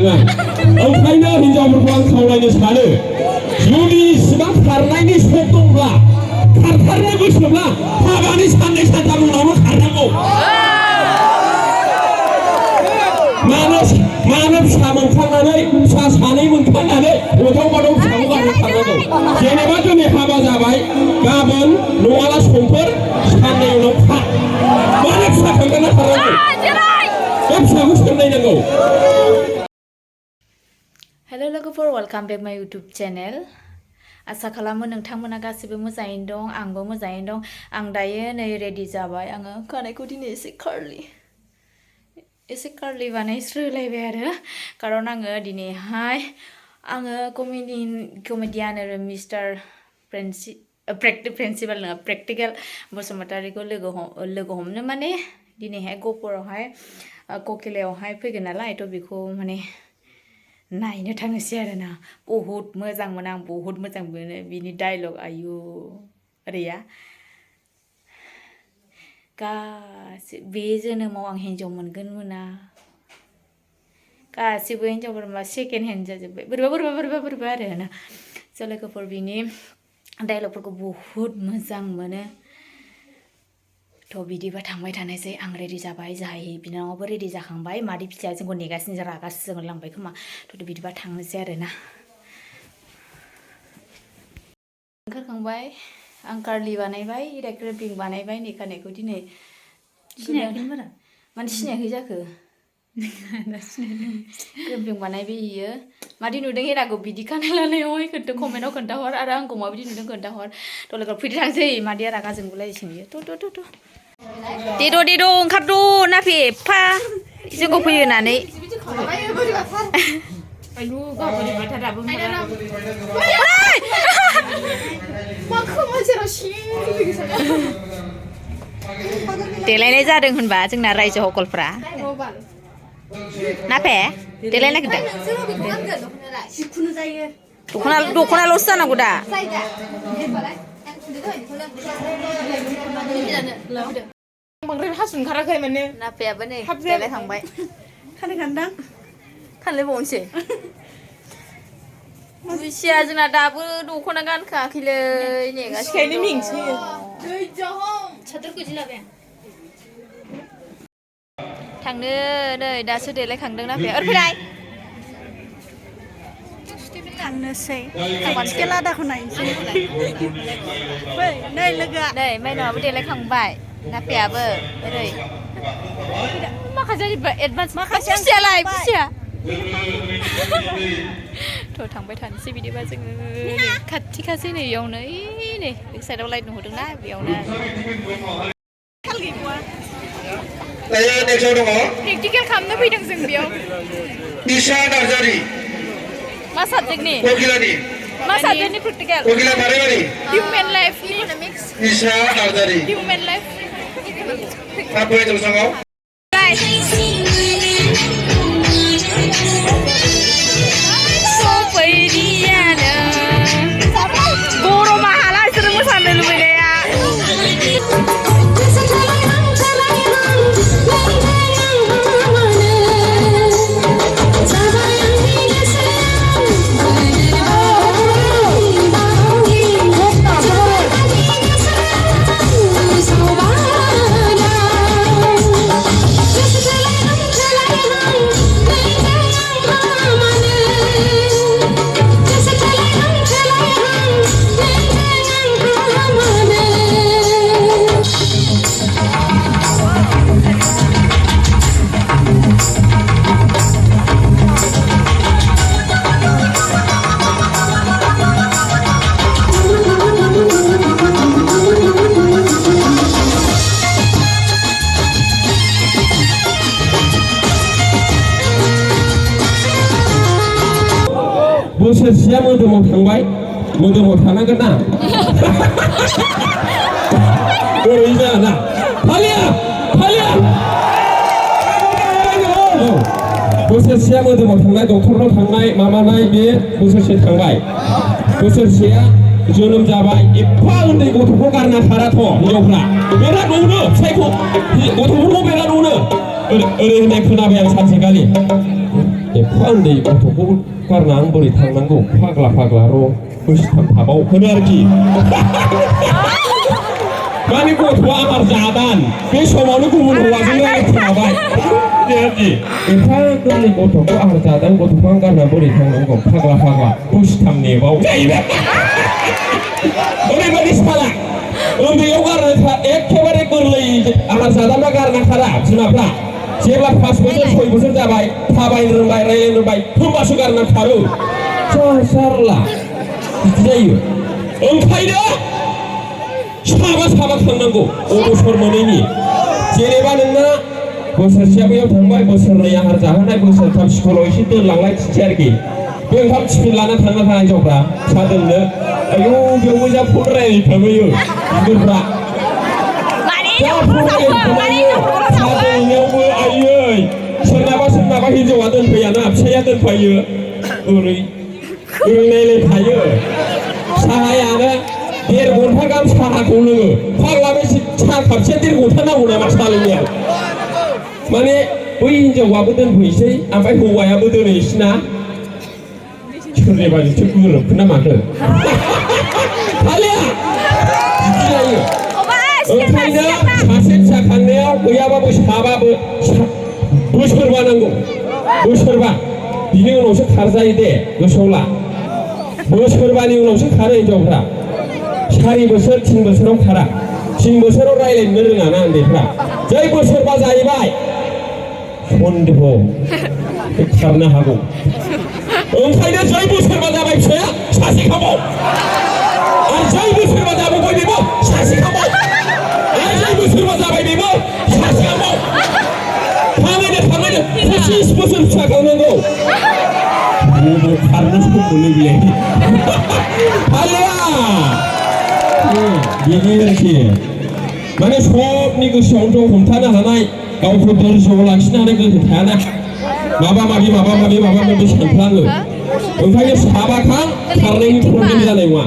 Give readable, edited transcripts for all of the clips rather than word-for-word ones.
नङा ओंखायनो हिनजावफोरखौ आं खावलायनो सानो जुदि इसिबां खारनायनि सक दंब्ला खारथारनो गोसोब्ला हाबानि साननै सानथाम उनावनो खारनांगौ मानो फिसा मोनखांनानै फिसा सानै मोनखांनानै गथाव गथाव फिसाखौ गारनो खारनांगौ जेनेबा दिनै हाबा जाबाय गाबोन नङाला समफोर साननै उनाव खार मानो फिसा खांगारना खारनांगौ बे फिसाखौ सोंनायनांगौ हेलो लोगोफोर वेलकाम बेक माय यूट्यूब चैनल आसा खालामो नोंथांमोना गासिबो मोजाङैनो दं आंबो मोजाङैनो दं आं दायो नै रेडि जाबाय आङो खानायखौ दिनै एसे कार्लि बानायस्रोलायबाय आरो खारन आङो दिनैहाय आङो कमेडियान आरो मिस्टार प्रिन्सिपाल नङा प्रेक्टिकेल बसुमतारीखौ लोगो हमनो माने दिनैहाय गहपुरावहाय ककिलायावहाय फैगोन नालाय थ' बेखौ माने नायनो थांनोसै आरोना बहुत मोजां मोनो आं बहुत मोजां मोनो बिनि डायलग आयु ओरैया गासिबो बे जोनोमाव आं हिन्जाव मोनगोन मोना गासिबो हिन्जावफोर मा सेकेन्ड हेन्ड जाजोब्बाय बोरैबा आरो ना स' लोगोफोर बिनि डायलगफोरखौ बहुत मोजां मोनो थ' बिदिबा थांबाय थानायसै आं रेडि जाबाय जाहै बिनानावाबो रेडि जाखांबाय मादै फिसाया जोंखौ नेगासिनो रागासो जोंलांबाय खोमा थ' बिदिबा थांनोसै आरोना ओंखारखांबाय आं कार्लि बानायबाय रेक्रेपिं बानायबाय नै खानायखौ दिनै सिनायाखैनो बारा मानो सिनायाखै जाखो क्रेपिं बानायबाय इयो मादि नुदों हेराखौ बिदि खानाय लानायावहाय कमेन्टआव खोन्थाहर आरो आंखौ माबायदि नुदों खोन्थाहर थ' लोगो फैदो थांसै मादैया रागा जोंबोलायसिगोन बियो देद' ओंखारद' नाफे एफा जोंखौ फैयो होननानै देलायनाय जादों होनबा जोंना रायजो हकलफ्रा नाफे देलाय नागिरदों दख'नाल'सो जानांगौ दा बांद्राय हासु ओंखाराखै माने नाफेयाबो नै देलायखांबाय खानाय खानदां खानलायबावनोसै बुसिया जोंना दाबो दख'ना गानखायाखैलै नेगासिनो थांनो नै दासो देलायखांदों नाफेया फैलाय थांनोसै खाथिखे लादाखौ नायनोसै नै लोगोआ नै माइनावाबो देलायखांबाय नाफेयाबो ओरै माखासे एडभान्स बुसियालाय बुसिया थ' थांबाय थानोसै बिदिबा जोङो खाथिखासै नै इयावनो नै बे साइडआव लाइट नुहरदोंना बेयावनो प्रेक्टिकेल खालामनो फैदों जों बेयाव निशा नार्जारी मा साबजेक्टनि मा साबजेक्टनि practical human life economics Nisha Narzary human life apa itu sangau सफैदियानो बर' माहाला बिसोरो मोसानो लुबैनाया बोसोरसेया मोदोमाव थांबाय मोदोमाव थानांगोन ना ओरै जाना फालिया बोसोरसेया मोदोमाव थांनाय डक्टरनाव थांनाय माबानाय बे बोसोरसे थांबाय बोसोरसेया जोनोम जाबाय एफा उन्दै गथ'खौ गारना खाराथ' हिनजावफ्रा बेराद नौनो फिसायखौ गथ'फोरखौ बेराद नौनो ओरै होननाय खोनाबाय आं सानसेखालि एफा उन्दै गथ'खौ गारना आं बोरै थांनांगौ फाग्ला फाग्ला र' बोसोरथाम थाबाव होनो आरोखि माने गथ'आ आमार जादान बे समावनो गुबुन हौवाजों रायज्लायफिनबाय आरोखि एफा गोरलै गथ'खौ आहार जादान गथ'खौ आं गारना बोरै थांनांगौ फाग्ला फाग्ला बोसोरथाम नेबाव जाहैबाय ओरैबायदि साला उन्दैयाव गारनो एखेबारे गोरलै आहार जादानबा गारना खारा बिमाफ्रा जेब्ला 5 बोसोर 6 बोसोर जाबाय थाबायनो रोंबाय रायज्लायनो रोंबाय होमबासो गारना खारो जारला बिदि जायो ओंखायनो साबा खांनांगौ अबसर मोनैनि जेनेबा नोंना बोसोरसेया बैयाव थांबाय बोसोरनै आहार जाहोनाय बोसोरथाम स्कुलाव एसे दोनलांलाय थिनसै आरोखि बे ओंखाम टिफिन लाना थांना थानाय हिनजावफ्रा फिसा दोननो आयौ बेयावबो जा फन रायज्लायखाबोयो बिगुरफ्रा जा फन रायज्लायखाबोयो फिसा दोननायावबो आयै सोरनाबा हिनजावा दोनफैयाना फिसाया दोनफायो ओरै नायलायखायो साहायानो 1.5 घन्टा गाहाम साहाखौ लोङो फाग्ला बे साहा खापसेया 1.5 घन्टा नांगौ नामा साहा लोंनायाव माने बै हिनजावाबो दोनफैसै ओमफ्राय हौवायाबो दोनहैसैना सोरनिबा जुथि गोरोबखो ना माखो फालिया बिदि जायो ओंखायनो सासे फिसा खांनायाव गैयाबाबो साबाबो बोसोरबा नांगौ बोसोरबा बिनि उनावसो खारजायो दे गोसोआव ला बोसोरबानि उनावसो खारो हिनजावफ्रा 4 बोसोर 3 बोसोराव खारा 3 बोसोराव रायज्लायनो रोङाना उन्दैफ्रा जै बोसोरबा जाहैबाय सन्देह खारनो हागौ ओंखायनो जै बोसोरबा जाबाय फिसाया सासे खाबाव आरो जै बोसोरबा जाबावबाय बेबो सासे खाबाव आरो जै बोसोरबा जाबाय बेबो सासे खाबाव थाङैनो 25 बोसोर फिसा खांनांगौ खारनो सम मोनो बिलाय हालिया बिदि आरोखि माने सबनि गोसोआवनो हमथानो हानाय गावखौ धैर्यआव लाखिनो हानाय गोहो थायाना माबा माबि सानफ्लाङो ओंखायनो साबाखां खारनायनि प्रब्लेम जानाय नङा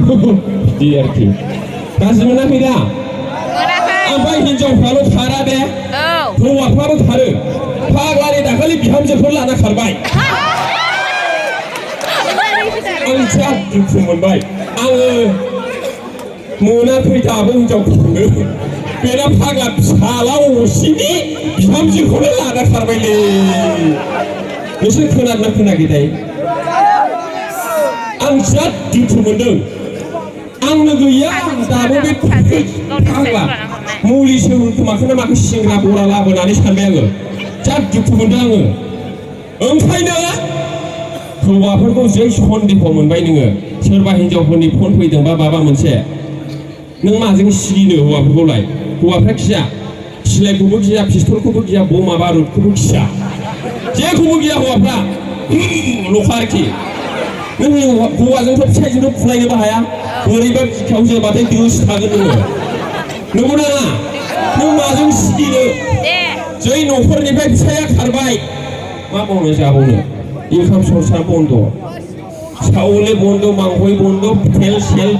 बिदि आरोखि गाज्रि मोनाखै दा ओमफ्राय हिनजावफ्राल' खारा दे हौवाफ्राबो खारो फाग्लानि दाखालि बिहामजोफोर लाना खारबाय आं जा दुखु मोनबाय आङो मोनाखै दाबो हिनजावखौनो बेना फाग्ला फिसाला असेनि बिहामजोखौनो लाना खारबायलै नोंसोर खोनादोंना खोनायाखै आं जा दुखु मोनदों आंनो गैया दाबो बे फाग्ला मुलिसो खोमाखौनो माखौ सिंग्रा बरा लाबोनानै सानबाय आङो जा दुखु मोनदों आङो ओंखायनो हौवाफोरखौ जै सन्देह मोनबाय नोङो सोरबा हिनजावफोरनि फन फैदोंबा माबा मोनसे नों माजों सिगिनो हौवाफोरखौलाय हौवाफ्रा गिया सिलाइखौबो गिया पिस्तलखौबो गिया बमा बारुदखौबो गिया जेखौबो गिया हौवाफ्रा लखा आरोखि नों हौवाजोंथ' फिसाइजोंथ' फुलायनोबो हाया बोरैबा बिखायाव जोबाथाय दोस थागोन नोङो नंगौ नङा नों माजों सिगिनो जै न'खरनिफ्राय फिसाया खारबाय मा मावनो जाबावनो इनकाम सर्सआ बन्द सावले बन्द मांगय बन्द तेल सेल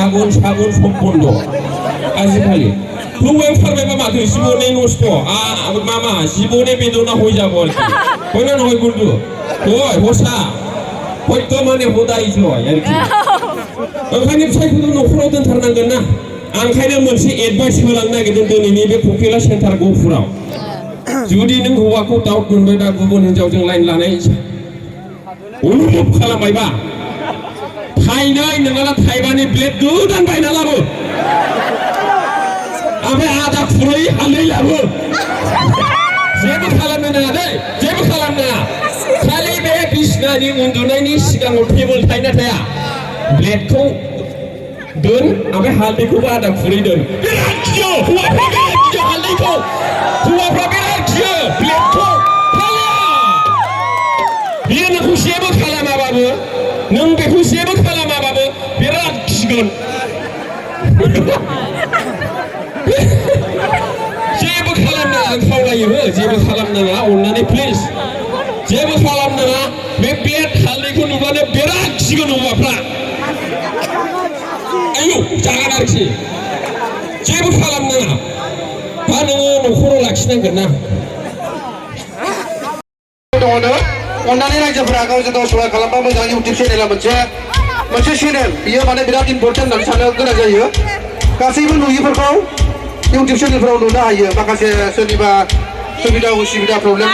आगन सागन सब बन्द आजिखालि हौवायाव खारबायबा माथो जिबने नस्त मामा जिबने बेदना हय যাব आरोखि হয় না নহয় বন্ধু হয় হসা হয়তো মানে হদাই জয় आरोखि ओंखायनो फिसाइखौथ' न'खराव दोनथारनांगोन ना आं ओंखायनो मोनसे एडभाइस होलांनो नागिरदों दिनैनि बे ककिला सेन्टार गहपुराव जुदि नों हौवाखौ दाउट मोनबायबा गुबुन हिनजावजों लाइन लानाय अनुरोध खालामबायबा थाइनै नङाबा थाइबानि ब्लेड गोदान बायना लाबो ओमफ्राय आदा खुरै हालदै लाबो जेबो खालामनो नाङा दै जेबो खालामनो नाङा खालि बे बिसनानि उन्दुनायनि सिगाङाव टेबोल थायोना थाया ब्लेडखौ दोन ओमफ्राय हालदैखौबो आदा खुरै दोन बिराद गियो हौवाफ्रा बिराद गियो हालदैखौ हौवाफ्रा बिराद गियो ब्लेडखौ बियो नोंखौ जेबो खालामाबाबो नों बेखौ जेबो खालामाबाबो बिराद गिगोन जेबो खालामनाङा आं खावलायो हो जेबो खालामनाङा अननानै प्लिज जेबो खालामनाङा बे ब्लेड हालदैखौ नुबानो बिराद गिगोन हौवाफ्रा आयौ जागोन आरोखि जेबो खालामनाङा दा नोङो न'खराव लाखिनांगोन ना दङनो अन्नानै रायजोफोरा गावजों गाव सहाय खालामबा मोजां इउटुब चेनेला मोनसे चेनेल बियो माने बिराद इम्पर्टेन्ट होननानै साननो गोनां जायो गासैबो नुयिफोरखौ इउटुब चेनेलफोराव नुनो हायो माखासे सोरनिबा सुबिदा उसुबिदा प्रब्लेम